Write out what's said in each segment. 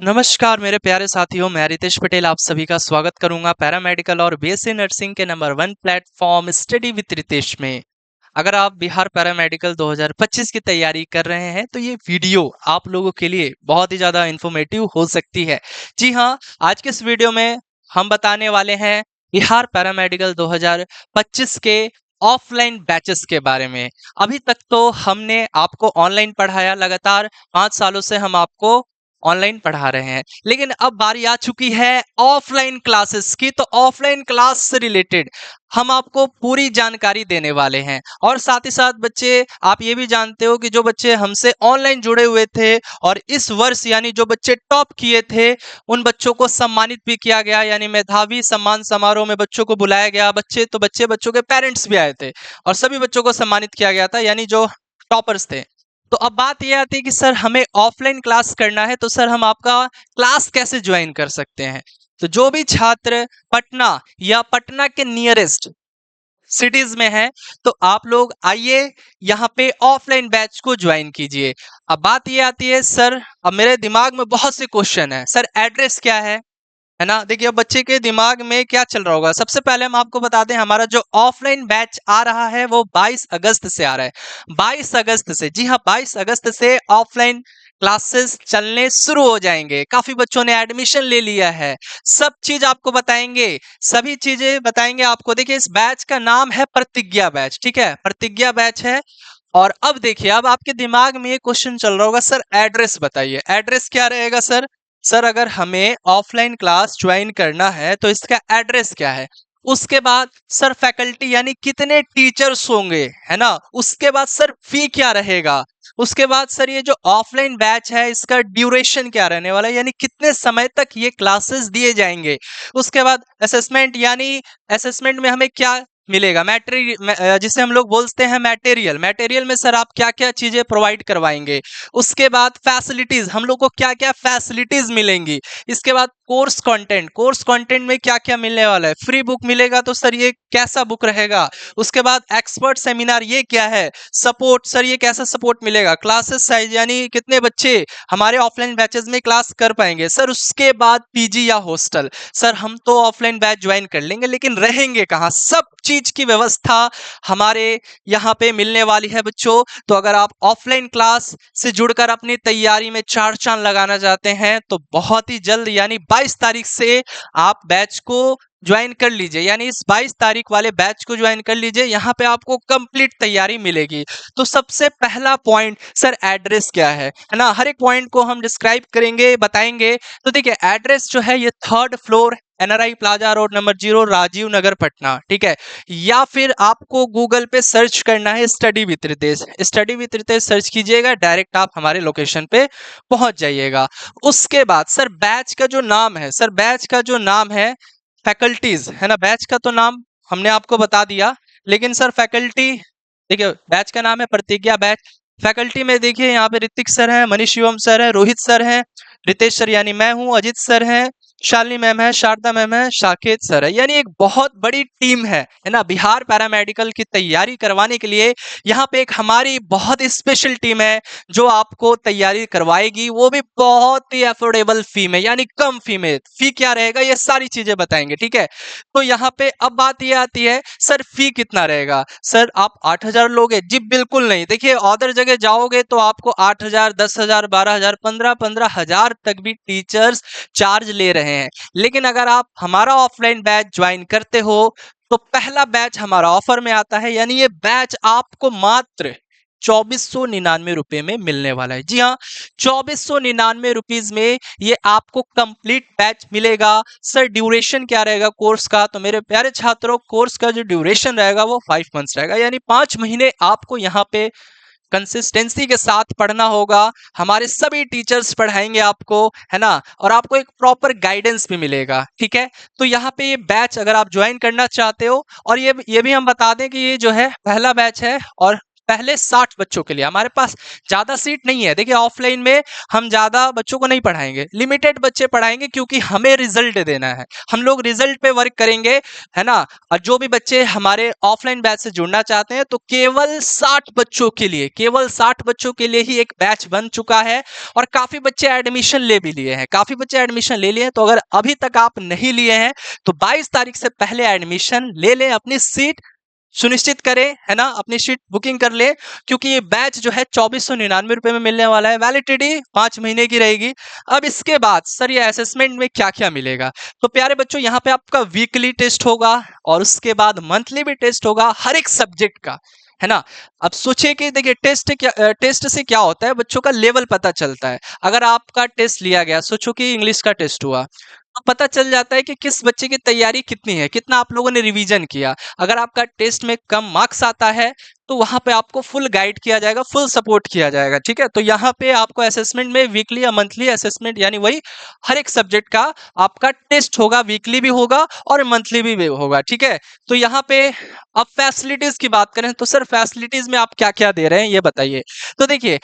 नमस्कार मेरे प्यारे साथियों, मैं रितेश पटेल आप सभी का स्वागत करूंगा पैरामेडिकल और बीएससी नर्सिंग के number 1 platform study with Ritesh में। अगर आप बिहार पैरामेडिकल 2025 की तैयारी कर रहे हैं तो ये वीडियो आप लोगों के लिए बहुत ही ज़्यादा इन्फॉर्मेटिव हो सकती है। जी हाँ, आज के इस वीडियो में हम बताने वाले हैं बिहार पैरामेडिकल 2025 के ऑफलाइन बैचेस के बारे में। अभी तक तो हमने आपको ऑनलाइन पढ़ाया, लगातार 5 सालों से हम आपको ऑनलाइन पढ़ा रहे हैं, लेकिन अब बारी आ चुकी है ऑफलाइन क्लासेस की। तो ऑफलाइन क्लास से रिलेटेड हम आपको पूरी जानकारी देने वाले हैं। और साथ ही साथ बच्चे, आप ये भी जानते हो कि जो बच्चे हमसे ऑनलाइन जुड़े हुए थे और इस वर्ष यानी जो बच्चे टॉप किए थे उन बच्चों को सम्मानित भी किया गया, यानी मेधावी सम्मान समारोह में बच्चों को बुलाया गया। बच्चों के पेरेंट्स भी आए थे और सभी बच्चों को सम्मानित किया गया था, यानी जो टॉपर्स थे। तो अब बात ये आती है कि सर हमें ऑफलाइन क्लास करना है, तो सर हम आपका क्लास कैसे ज्वाइन कर सकते हैं। तो जो भी छात्र पटना या पटना के नियरेस्ट सिटीज में है, तो आप लोग आइए यहाँ पे ऑफलाइन बैच को ज्वाइन कीजिए। अब बात ये आती है सर, अब मेरे दिमाग में बहुत से क्वेश्चन है, सर एड्रेस क्या है ना। देखिए अब बच्चे के दिमाग में क्या चल रहा होगा। सबसे पहले हम आपको बता दें, हमारा जो ऑफलाइन बैच आ रहा है वो 22 अगस्त से आ रहा है। 22 अगस्त से, जी हाँ, 22 अगस्त से ऑफलाइन क्लासेस चलने शुरू हो जाएंगे। काफी बच्चों ने एडमिशन ले लिया है। सब चीज आपको बताएंगे, सभी चीजें बताएंगे आपको। देखिए इस बैच का नाम है प्रतिज्ञा बैच, ठीक है, प्रतिज्ञा बैच है। और अब देखिए, अब आपके दिमाग में ये क्वेश्चन चल रहा होगा, सर एड्रेस बताइए, एड्रेस क्या रहेगा सर। सर अगर हमें ऑफलाइन क्लास ज्वाइन करना है तो इसका एड्रेस क्या है। उसके बाद सर फैकल्टी यानी कितने टीचर्स होंगे, है ना। उसके बाद सर फी क्या रहेगा। उसके बाद सर ये जो ऑफलाइन बैच है इसका ड्यूरेशन क्या रहने वाला है, यानी कितने समय तक ये क्लासेस दिए जाएंगे। उसके बाद असेसमेंट, यानी असेसमेंट में हमें क्या मिलेगा, मैटेरियल, जिसे हम लोग बोलते हैं मटेरियल। मटेरियल में सर आप क्या क्या चीजें प्रोवाइड करवाएंगे। उसके बाद फैसिलिटीज, हम लोग को क्या क्या फैसिलिटीज मिलेंगी। इसके बाद कोर्स कंटेंट, कोर्स कंटेंट में क्या क्या मिलने वाला है। फ्री बुक मिलेगा तो सर ये कैसा बुक रहेगा। उसके बाद एक्सपर्ट सेमिनार, ये क्या है। सपोर्ट, सर ये कैसा सपोर्ट मिलेगा। क्लासेस साइज, यानी कितने बच्चे हमारे ऑफलाइन बैचेस में क्लास कर पाएंगे। सर उसके बाद पीजी या हॉस्टल, सर हम तो ऑफलाइन बैच ज्वाइन कर लेंगे लेकिन रहेंगे कहाँ, सब चीज की व्यवस्था हमारे यहाँ पे मिलने वाली है बच्चों। तो अगर आप ऑफलाइन क्लास से जुड़कर अपनी तैयारी में चार चांद लगाना चाहते हैं तो बहुत ही जल्द, यानी 22 तारीख से आप बैच को ज्वाइन कर लीजिए, यानी इस 22 तारीख वाले बैच को ज्वाइन कर लीजिए। यहाँ पे आपको कंप्लीट तैयारी मिलेगी। तो सबसे पहला पॉइंट सर एड्रेस क्या है ना। हर एक पॉइंट को हम डिस्क्राइब करेंगे, बताएंगे। तो देखिए एड्रेस जो है ये 3rd floor NRI plaza road number 0 Rajiv Nagar Patna, ठीक है। या फिर आपको गूगल पे सर्च करना है study with Ritesh, study with Ritesh search कीजिएगा, डायरेक्ट आप हमारे लोकेशन पे पहुंच जाइएगा। उसके बाद सर बैच का जो नाम है, सर बैच का जो नाम है फैकल्टीज, है ना। बैच का तो नाम हमने आपको बता दिया, लेकिन सर फैकल्टी, देखिए बैच का नाम है प्रतिज्ञा बैच। फैकल्टी में देखिए यहाँ पे ऋतिक सर हैं, मनीष शिवम सर है, रोहित सर हैं, रितेश सर यानी मैं हूँ, अजित सर हैं, शालिनी मैम है, शारदा मैम है, साकेत सर है, यानी एक बहुत बड़ी टीम है ना। बिहार पैरामेडिकल की तैयारी करवाने के लिए यहाँ पे एक हमारी बहुत स्पेशल टीम है जो आपको तैयारी करवाएगी, वो भी बहुत ही अफोर्डेबल फी में, यानी कम फी में। फी क्या रहेगा ये सारी चीजें बताएंगे, ठीक है। तो यहाँ पे अब बात ये आती है, सर फी कितना रहेगा। सर आप 8,000 लोगे, जी बिल्कुल नहीं। देखिए अदर जगह जाओगे तो आपको 8,000, 10,000, 12,000, 15,000 तक भी टीचर्स चार्ज ले रहे हैं। लेकिन अगर आप हमारा ऑफलाइन बैच ज्वाइन करते हो तो पहला बैच हमारा ऑफर में आता है, यानी ये बैच आपको मात्र 2499 में मिलने वाला है। जी हाँ, 2499 रुपीज में ये आपको कंप्लीट बैच मिलेगा। सर ड्यूरेशन क्या रहेगा कोर्स का। तो मेरे प्यारे छात्रों, कोर्स का जो ड्यूरेशन रहेगा वो 5 मंथ्स रहेगा, यानी 5 महीने आपको यहाँ पे कंसिस्टेंसी के साथ पढ़ना होगा। हमारे सभी टीचर्स पढ़ाएंगे आपको, है ना, और आपको एक प्रॉपर गाइडेंस भी मिलेगा, ठीक है। तो यहाँ पे ये बैच अगर आप ज्वाइन करना चाहते हो, और ये भी हम बता दें कि ये जो है पहला बैच है और पहले 60 बच्चों के लिए, हमारे पास ज्यादा सीट नहीं है। देखिए ऑफलाइन में हम ज्यादा बच्चों को नहीं पढ़ाएंगे, लिमिटेड बच्चे पढ़ाएंगे, क्योंकि हमें रिजल्ट देना है, हम लोग रिजल्ट पे वर्क करेंगे, है ना। और जो भी बच्चे हमारे ऑफलाइन बैच से जुड़ना चाहते हैं, तो केवल 60 बच्चों के लिए, केवल 60 बच्चों के लिए ही एक बैच बन चुका है। और काफी बच्चे एडमिशन ले भी लिए हैं, काफी बच्चे एडमिशन ले लिए हैं। तो अगर अभी तक आप नहीं लिए हैं, तो 22 तारीख से पहले एडमिशन ले लें, अपनी सीट सुनिश्चित करें, है ना, अपनी सीट बुकिंग कर ले, क्योंकि ये बैच जो है 2499 रुपए में मिलने वाला है। वैलिडिटी 5 महीने की रहेगी। अब इसके बाद सर ये असेसमेंट में क्या क्या मिलेगा, तो प्यारे बच्चों यहाँ पे आपका वीकली टेस्ट होगा, और उसके बाद मंथली भी टेस्ट होगा हर एक सब्जेक्ट का, है ना। अब सोचिए कि देखिए टेस्ट से क्या होता है, बच्चों का लेवल पता चलता है। अगर आपका टेस्ट लिया गया, सोचो कि इंग्लिश का टेस्ट हुआ, तो पता चल जाता है कि किस बच्चे की तैयारी कितनी है, कितना आप लोगों ने रिवीजन किया। अगर आपका टेस्ट में कम मार्क्स आता है, तो वहां पे आपको फुल गाइड किया जाएगा, फुल सपोर्ट किया जाएगा, ठीक है। तो यहाँ पे आपको असेसमेंट में वीकली या मंथली असेसमेंट, यानी वही हर एक सब्जेक्ट का आपका टेस्ट होगा, वीकली भी होगा और मंथली भी होगा, ठीक है। तो यहाँ पे अब फैसिलिटीज की बात करें, तो सर फैसिलिटीज में आप क्या क्या दे रहे हैं ये बताइए। तो देखिए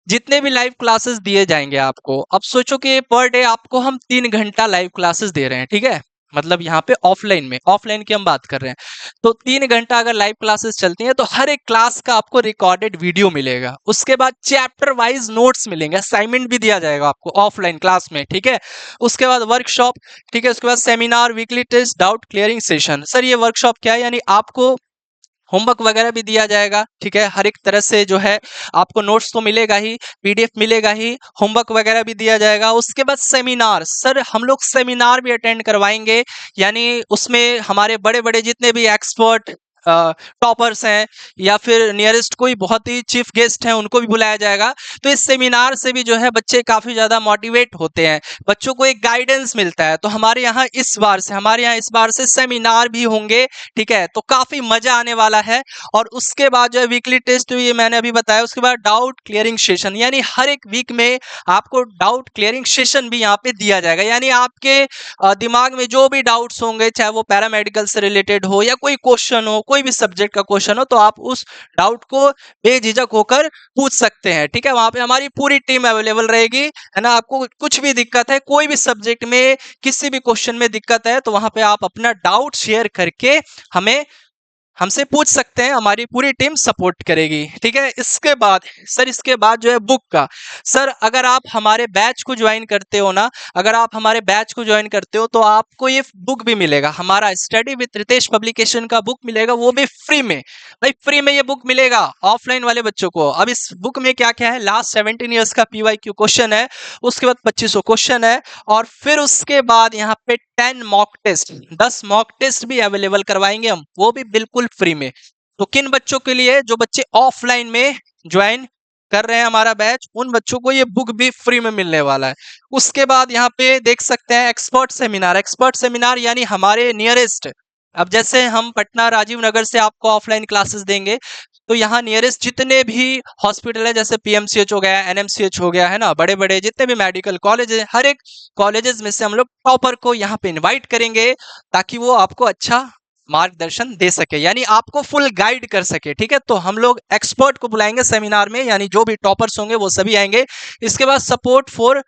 जितने भी लाइव क्लासेस दिए जाएंगे आपको, अब सोचो कि पर डे आपको हम 3 घंटा लाइव क्लासेस दे रहे हैं, ठीक है। मतलब यहाँ पे ऑफलाइन में, ऑफलाइन की हम बात कर रहे हैं, तो 3 घंटा अगर लाइव क्लासेस चलती हैं, तो हर एक क्लास का आपको रिकॉर्डेड वीडियो मिलेगा। उसके बाद चैप्टर वाइज नोट्स मिलेंगे, असाइनमेंट भी दिया जाएगा आपको ऑफलाइन क्लास में, ठीक है। उसके बाद वर्कशॉप, ठीक है। उसके बाद seminar, weekly test, doubt clearing session. Sir ये वर्कशॉप क्या है, यानी आपको होमवर्क वगैरह भी दिया जाएगा, ठीक है। हर एक तरह से जो है आपको नोट्स तो मिलेगा ही, पीडीएफ मिलेगा ही, होमवर्क वगैरह भी दिया जाएगा। उसके बाद सेमिनार, सर हम लोग सेमिनार भी अटेंड करवाएंगे, यानी उसमें हमारे बड़े बड़े जितने भी एक्सपर्ट टॉपर्स हैं, या फिर नियरेस्ट कोई बहुत ही चीफ गेस्ट हैं, उनको भी बुलाया जाएगा। तो इस सेमिनार से भी जो है बच्चे काफी ज्यादा मोटिवेट होते हैं, बच्चों को एक गाइडेंस मिलता है। तो हमारे यहाँ इस बार से सेमिनार भी होंगे, ठीक है। तो काफी मजा आने वाला है। और उसके बाद जो है वीकली टेस्ट, ये मैंने अभी बताया। उसके बाद डाउट क्लियरिंग सेशन, यानी हर एक वीक में आपको डाउट क्लियरिंग सेशन भी यहाँ पे दिया जाएगा, यानी आपके दिमाग में जो भी डाउट्स होंगे, चाहे वो पैरामेडिकल से रिलेटेड हो या कोई क्वेश्चन हो, कोई भी सब्जेक्ट का क्वेश्चन हो, तो आप उस डाउट को बेझिझक होकर पूछ सकते हैं, ठीक है। वहां पे हमारी पूरी टीम अवेलेबल रहेगी, है ना। आपको कुछ भी दिक्कत है, कोई भी सब्जेक्ट में किसी भी क्वेश्चन में दिक्कत है, तो वहां पे आप अपना डाउट शेयर करके हमें हमसे पूछ सकते हैं, हमारी पूरी टीम सपोर्ट करेगी, ठीक है। इसके बाद सर, इसके बाद जो है बुक का, सर अगर आप हमारे बैच को ज्वाइन करते हो ना, अगर आप हमारे बैच को ज्वाइन करते हो, तो आपको ये बुक भी मिलेगा, हमारा स्टडी विद रितेश पब्लिकेशन का बुक मिलेगा, वो भी फ्री में। भाई फ्री में ये बुक मिलेगा ऑफलाइन वाले बच्चों को। अब इस बुक में क्या क्या है, लास्ट 17 ईयर्स का PYQ क्वेश्चन है, उसके बाद 2500 क्वेश्चन है, और फिर उसके बाद यहाँ पे 10 मॉक टेस्ट, 10 मॉक टेस्ट भी अवेलेबल करवाएंगे हम, वो भी बिल्कुल फ्री में। तो किन बच्चों के लिए, जो बच्चे ऑफलाइन में ज्वाइन कर रहे हैं हमारा बैच, उन बच्चों को ये बुक भी फ्री में मिलने वाला है। उसके बाद यहाँ पे देख सकते हैं एक्सपर्ट सेमिनार, एक्सपर्ट सेमिनार यानी हमारे नियरेस्ट, अब जैसे हम पटना राजीव नगर से आपको ऑफलाइन क्लासेस देंगे, तो यहाँ नियरेस्ट जितने भी हॉस्पिटल है, जैसे PMCH हो गया, NMCH हो गया, है ना, बड़े बड़े जितने भी मेडिकल कॉलेज है, हर एक कॉलेजेस में से हम लोग टॉपर को यहाँ पे इनवाइट करेंगे, ताकि वो आपको अच्छा मार्गदर्शन दे सके, यानी आपको फुल गाइड कर सके, ठीक है। तो हम लोग एक्सपर्ट को बुलाएंगे सेमिनार में, यानी जो भी टॉपर्स होंगे वो सभी आएंगे। इसके बाद सपोर्ट फॉर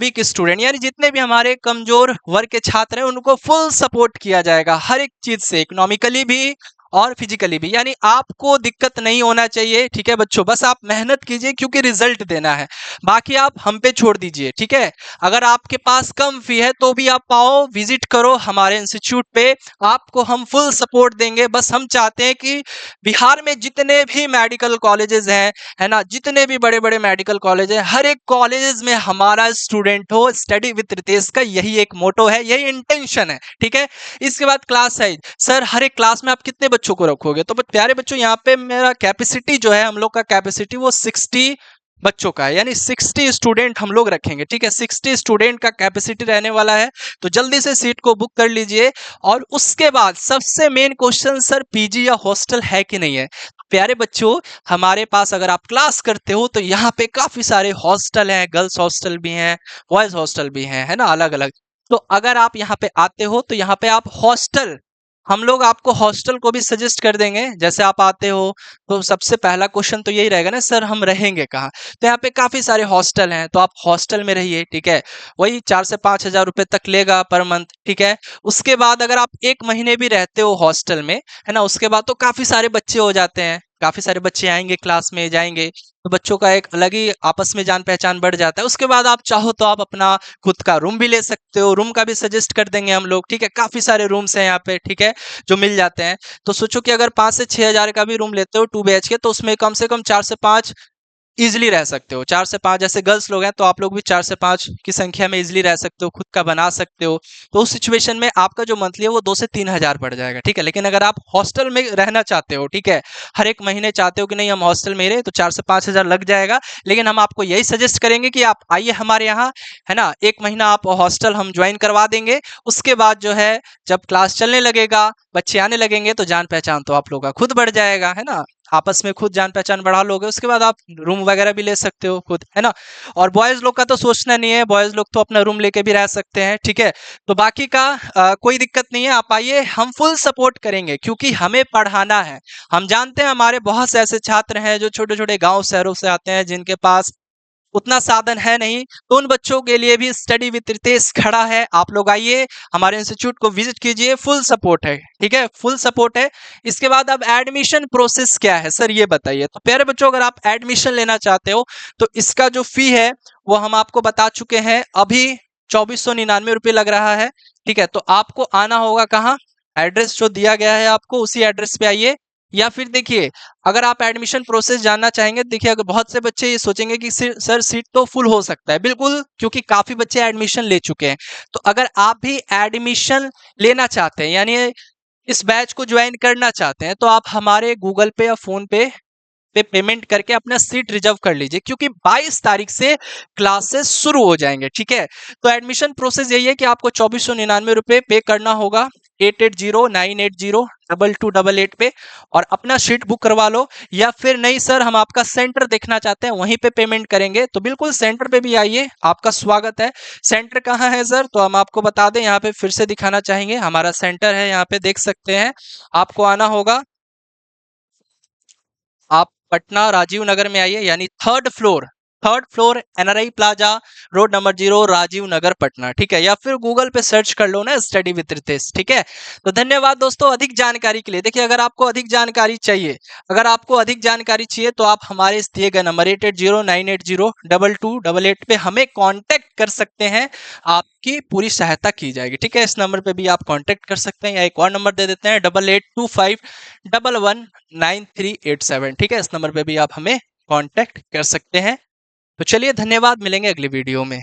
वीक स्टूडेंट, यानी जितने भी हमारे कमजोर वर्ग के छात्र हैं, उनको फुल सपोर्ट किया जाएगा हर एक चीज से, इकोनॉमिकली भी और फिजिकली भी, यानी आपको दिक्कत नहीं होना चाहिए, ठीक है बच्चों। बस आप मेहनत कीजिए, क्योंकि रिजल्ट देना है, बाकी आप हम पे छोड़ दीजिए, ठीक है। अगर आपके पास कम फी है, तो भी आप आओ, विजिट करो हमारे इंस्टीट्यूट पे, आपको हम फुल सपोर्ट देंगे। बस हम चाहते हैं कि बिहार में जितने भी मेडिकल कॉलेजेस हैं, है ना, जितने भी बड़े बड़े मेडिकल कॉलेज है, हर एक कॉलेजेस में हमारा स्टूडेंट हो। स्टडी विद रितेश का यही एक मोटो है, यही इंटेंशन है, ठीक है। इसके बाद क्लास साइज, सर हर एक क्लास में आप कितने बच्चों को रखोगे, तो प्यारे बच्चों यहाँ पे मेरा कैपेसिटी जो है, हम लोग का कैपेसिटी वो 60 बच्चों का है, यानी 60 स्टूडेंट हम लोग रखेंगे, ठीक है। 60 स्टूडेंट का कैपेसिटी रहने वाला है, तो जल्दी से सीट को बुक कर लीजिए। और उसके बाद सबसे मेन क्वेश्चन, सर पीजी या हॉस्टल है कि नहीं है। प्यारे बच्चों, हमारे पास अगर आप क्लास करते हो, तो यहाँ पे काफी सारे हॉस्टल हैं, गर्ल्स हॉस्टल भी हैं, बॉयज हॉस्टल भी हैं, है ना, अलग अलग। तो अगर आप यहाँ पे आते हो, तो यहाँ पे आप हॉस्टल हम लोग आपको हॉस्टल को भी सजेस्ट कर देंगे। जैसे आप आते हो तो सबसे पहला क्वेश्चन तो यही रहेगा ना, सर हम रहेंगे कहाँ? तो यहाँ पे काफी सारे हॉस्टल हैं, तो आप हॉस्टल में रहिए, ठीक है। वही 4 से 5 हजार रुपए तक लेगा पर मंथ, ठीक है। उसके बाद अगर आप 1 महीने भी रहते हो हॉस्टल में, है ना, उसके बाद तो काफी सारे बच्चे हो जाते हैं, काफी सारे बच्चे आएंगे क्लास में जाएंगे, तो बच्चों का एक अलग ही आपस में जान पहचान बढ़ जाता है। उसके बाद आप चाहो तो आप अपना खुद का रूम भी ले सकते हो, रूम का भी सजेस्ट कर देंगे हम लोग, ठीक है। काफी सारे रूम्स हैं यहाँ पे, ठीक है, जो मिल जाते हैं। तो सोचो कि अगर 5 से 6 हजार का भी रूम लेते हो 2 BHK, तो उसमें कम से कम 4 से 5 इजिली रह सकते हो। 4 से 5 जैसे गर्ल्स लोग हैं तो आप लोग भी 4 से 5 की संख्या में इजिली रह सकते हो, खुद का बना सकते हो। तो उस सिचुएशन में आपका जो मंथली है वो 2 से 3 हजार बढ़ जाएगा, ठीक है। लेकिन अगर आप हॉस्टल में रहना चाहते हो, ठीक है, हर एक महीने चाहते हो कि नहीं हम हॉस्टल में ही रहे, तो 4 से 5 हजार लग जाएगा। लेकिन हम आपको यही सजेस्ट करेंगे कि आप आइए हमारे यहाँ, है ना, 1 महीना आप हॉस्टल हम ज्वाइन करवा देंगे। उसके बाद जो है जब क्लास चलने लगेगा, बच्चे आने लगेंगे, तो जान पहचान तो आप लोगों का खुद बढ़ जाएगा, है ना। आपस में खुद जान पहचान बढ़ा लोगे, उसके बाद आप रूम वगैरह भी ले सकते हो खुद, है ना। और बॉयज लोग का तो सोचना नहीं है, बॉयज लोग तो अपना रूम लेके भी रह सकते हैं, ठीक है। तो बाकी का कोई दिक्कत नहीं है, आप आइए, हम फुल सपोर्ट करेंगे क्योंकि हमें पढ़ाना है। हम जानते हैं हमारे बहुत से ऐसे छात्र हैं जो छोटे छोटे गांव शहरों से आते हैं, जिनके पास उतना साधन है नहीं, तो उन बच्चों के लिए भी स्टडी विद रितेश खड़ा है। आप लोग आइए, हमारे इंस्टीट्यूट को विजिट कीजिए, फुल सपोर्ट है, ठीक है, फुल सपोर्ट है। इसके बाद अब एडमिशन प्रोसेस क्या है सर, ये बताइए। तो प्यारे बच्चों, अगर आप एडमिशन लेना चाहते हो तो इसका जो फी है वो हम आपको बता चुके हैं, अभी 2499 रुपये लग रहा है, ठीक है। तो आपको आना होगा कहाँ, एड्रेस जो दिया गया है आपको उसी एड्रेस पे आइए। या फिर देखिए, अगर आप एडमिशन प्रोसेस जानना चाहेंगे, देखिए अगर बहुत से बच्चे ये सोचेंगे कि सर सीट तो फुल हो सकता है, बिल्कुल, क्योंकि काफी बच्चे एडमिशन ले चुके हैं। तो अगर आप भी एडमिशन लेना चाहते हैं, यानी इस बैच को ज्वाइन करना चाहते हैं, तो आप हमारे गूगल पे या फोन पे पेमेंट करके अपना सीट रिजर्व कर लीजिए, क्योंकि 22 तारीख से क्लासेस शुरू हो जाएंगे, ठीक है। तो एडमिशन प्रोसेस यही है कि आपको 2499 रुपये पे करना होगा 8809802288 पे, और अपना सीट बुक करवा लो। या फिर नहीं सर हम आपका सेंटर देखना चाहते हैं, वहीं पे पेमेंट करेंगे, तो बिल्कुल सेंटर पे भी आइए, आपका स्वागत है। सेंटर कहाँ है सर, तो हम आपको बता दें, यहाँ पे फिर से दिखाना चाहेंगे, हमारा सेंटर है, यहाँ पे देख सकते हैं। आपको आना होगा, आप पटना राजीव नगर में आइए, यानी third floor NRI plaza, road number 0, Rajiv Nagar, Patna, ठीक है। या फिर गूगल पे सर्च कर लो ना, स्टडी विद रितेश, ठीक है। तो धन्यवाद दोस्तों अधिक जानकारी के लिए। देखिए अगर आपको अधिक जानकारी चाहिए, तो आप हमारे इस दिए गए नंबर 8809802288 पे हमें कांटेक्ट कर सकते हैं, आपकी पूरी सहायता की जाएगी, ठीक है। इस नंबर पे भी आप कांटेक्ट कर सकते हैं, या एक और नंबर दे देते हैं 8825119387, ठीक है। इस नंबर पे भी आप हमें कांटेक्ट कर सकते हैं। तो चलिए धन्यवाद, मिलेंगे अगली वीडियो में।